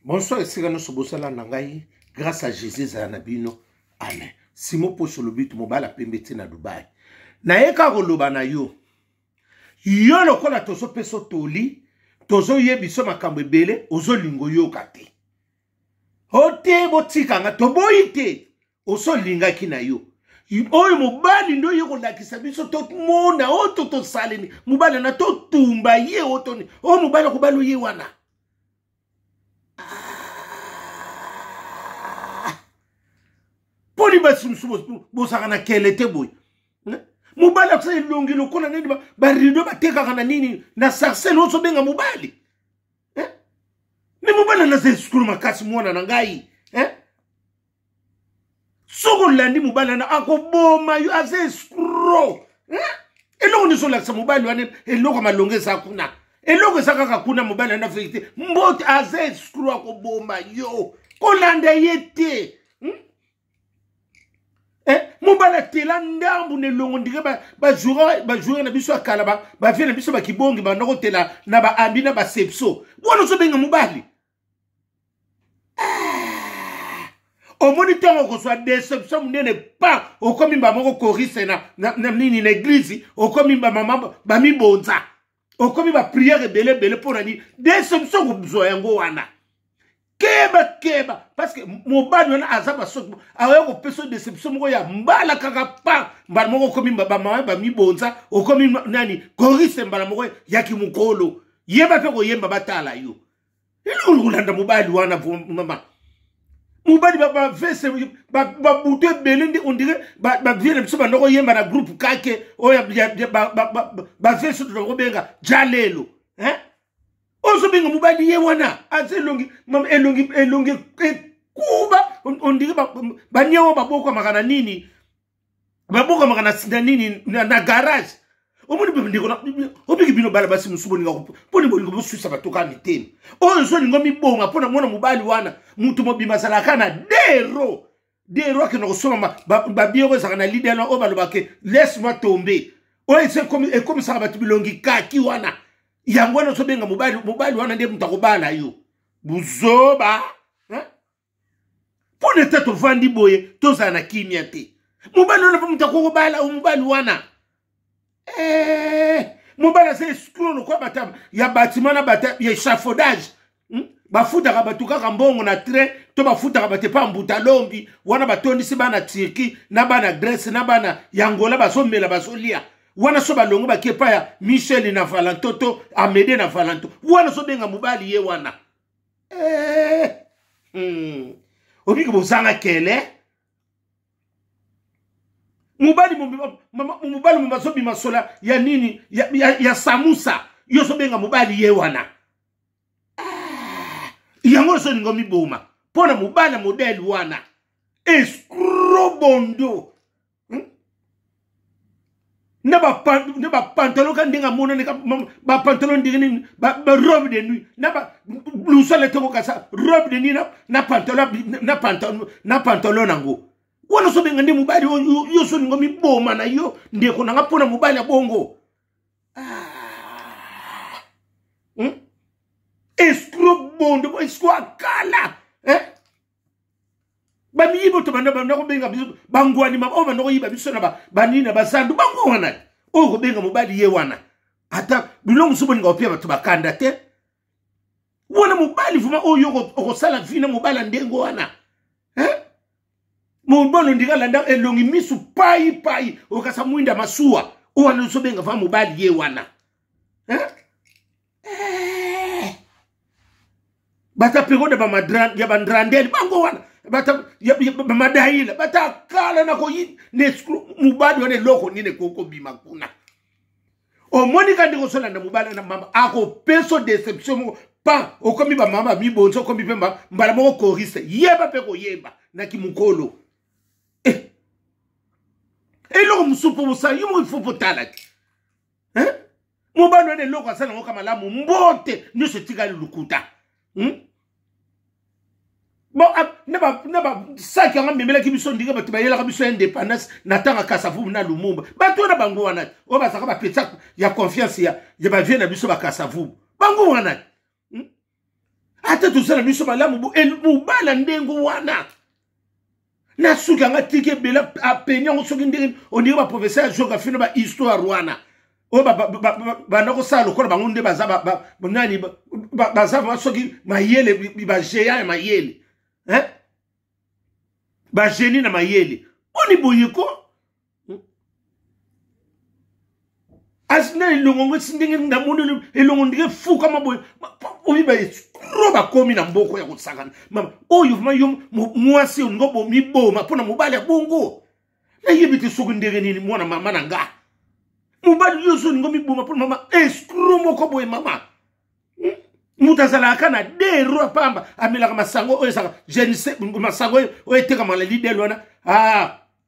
Bonsoir, c'est Gano Sobosala Nangaï. Grâce à Jésus Zanabino. Amen. Simo Pocho Lobit Mobala Pembete na Dubai. Na eka roloba na yo. Yo lokola tozo peso toli. Tozo yebiso makambo ebele. Ozo lingo yo kate. Hote botika nga toboyi te. Ozo linga ki na yo. Oyo mobali ndo yo kolakisa biso to mona oto to saleni. Mobali na to tumba ye otoni. O mobali ko ye wana. Poli basimsubo bosaka na kelete boy. Mobali aksa ilongi lokona nini ba rido bateka kana nini na sarcelle oso benga mobali. Ni mobali na se skulu makasi mwana na ngai. Soko landi mobali na akoboma yo ase skro. Eloko ni so laksa mobali wane eloko malongeza kuna. Eloko saka kuna mobali na fekite. Mbote ase skro akoboma yo. Kolanda yete. Mobala tela ndambu ne longo ndike ba jouer na biso akala ba vie na biso ba kibongi ba ndoko tela na ba ambina ba sepso wono so benga mobali o moniteur ko so déception munene pa o komi ba moko korise na nini na église o komi ba mama ba mi bonza o komi ba prière bele pour ni déception ko bzo yango wana Keba, parce que mobali wana azaba soko awe ko peso déception moko ya mbala kaka pa mbala moko komi ba mama ba mi bonza o komi nani korise mbala moko ya kimukolo yeba pe ko yemba batala yo ilo ulanda mobali wana mama mobali ba vese ba buto belende on dirait ba vienne biso ba ndoko yemba na groupe kake o ya ba vese to ko benga jalelo Oso benga mobali ye wana ase elongi kuba on dirait ba nyawo baboko makana nini baboko makana sinda nini na garage omoni be ndiko na obiki bino bala basi musubo ninga ko poni bolingo bosusa batoka miteni ozo ningo mibonga pona mona mobali wana mutu mobima salaka na dero ke no soma ba bioko sakana leader na obalobake laisse-moi tomber o ese comme ça batu bilongi kaki wana Yangwana so benga mobali wana ndiye mtakobala yo. Buzoba. Pone teto vandi boye toza na kimia te. Mobali wana mtakobala mobali wana. Mobali se skrono kwa batam ya batimana bata ya échafaudage. Bafuta ka batuka ka mbongo na train to bafuta ka batepa mbuta lombi wana batondi se bana Turquie na bana Grèce na bana Yangola basomela basolia. Wana so balongo bakepa ya Michel na Valentin to Amédée na Valentin wana so benga mobali ye wana obiki bozanga kele mobali mbaso bimasola ya nini ya samusa yo so benga mobali ye wana yango so ningo miboma pona mobali modèle wana escrobondo ne ba pantalon kan dinga mona ne ba pantalon dinga ba robe de nuit na ba blouson le toko kasa robe de nuit na pantalon nango wona so benga ndi mobali yo so ngo mi boma na yo ndeko na ngapona mobali ya bongo escro bondo escro akala Bami yibo to banda ko benga biso bangwani ma o banda ko yiba biso na banina basandu bango wana o ko benga mobali ye wana ata bilongo subo nga opia bato bakanda te wana mobali vuma o yoko ko sala fina mobala ndengo wana mobalo ndika landa elongi misu pai o kasa muinda masuwa o wana so benga va mobali ye wana bata pegoda ba madran ya bandrandeli bango wana bata madaila bata kala na ko yin ne mubadi wane loko nine koko bima kuna o monika ndiko sola na mubali na mama ako peso deception pa o komi ba mama mi bonso komi pemba mbala moko korise yeba pe ko yeba na kimukolo loko musupo musa yumo ifupo talaki mubali wane loko asana ngoka malamu mbote niso tigali lukuta Bon, neba saki anga memela ki biso ndinga batu bayela ka biso indépendance natanga kasavu na lumumba batu na bango wana o basaka ba pesa ya confiance ya ba vie na biso ba kasavu bango wana ata tosala biso malamu mobala ndengo wana na suki anga tike bela apenya ngo soki ndenge ondire ba professeur ya géographie na ba histoire wana o bana kosala lokola bango nde baza nani baza soki mayele ba géant mayele ba génie na mayele oni boyeko asina ilongo ngwesindenge ndamuno ilongo ndike fuka maboy oyiba roba komi na mboko ya kusakana mama oyo mwasi ngobo miboma pona mobali ya bongo na yebiti soku ndenge nini mwana mama na nga mobali yoso ngomi boma pona mama escromo ko boy mama mutazala kana dero pamba amelaka masango oyo saka jenise masango oyo teka malali delwana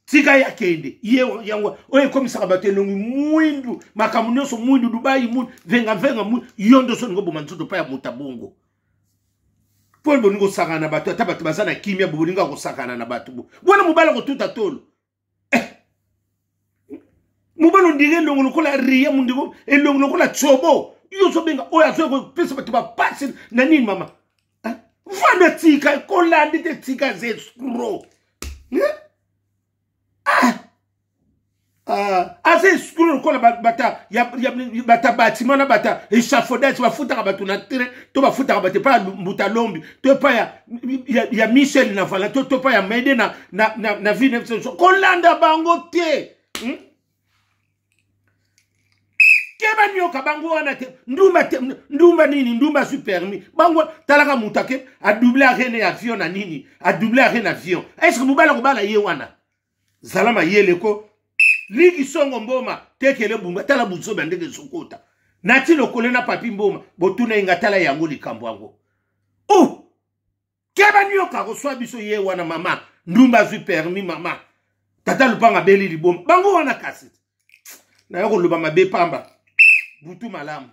tika ya kende yango oye komisaka batelongi mwindu makamunyoso mwindu Dubai mwindu venga mwindu yondo so ngo bomanzuto pa ya mutabongo pole boningo sakana bato ata bato bazana kimia boninga ko sakana na bato bona mobala ko tuta tolo mobalo ndire longo lokola ria mundigo elongo lokola chobo yo so benga oya so ko pesa bato ba passe na nini mama vanda tika ko landi te tika ze skro assez skulu ko bata bata bâtiment na bata échafaudage bafuta batu na terrain to bafuta bata pa mbuta lombi to pa ya Michel na vala to pa ya Mede na vie ko landa bango te keba nyoka bango wana te ndumba nini ndumba supermi bango talaka mutake a doubler arène avion na nini a doubler arène avion est-ce que mubala ko bala ye wana zalama yele ko ligi songo mboma tekele bunga tala buzo bandeke sokota nati lokole na papi mboma botuna ingatala yango likambo yango keba nyoka ko swa biso ye wana mama ndumba zu permis mama tata lupanga beli liboma bango wana kasi na yoko luba mabe pamba butu malamu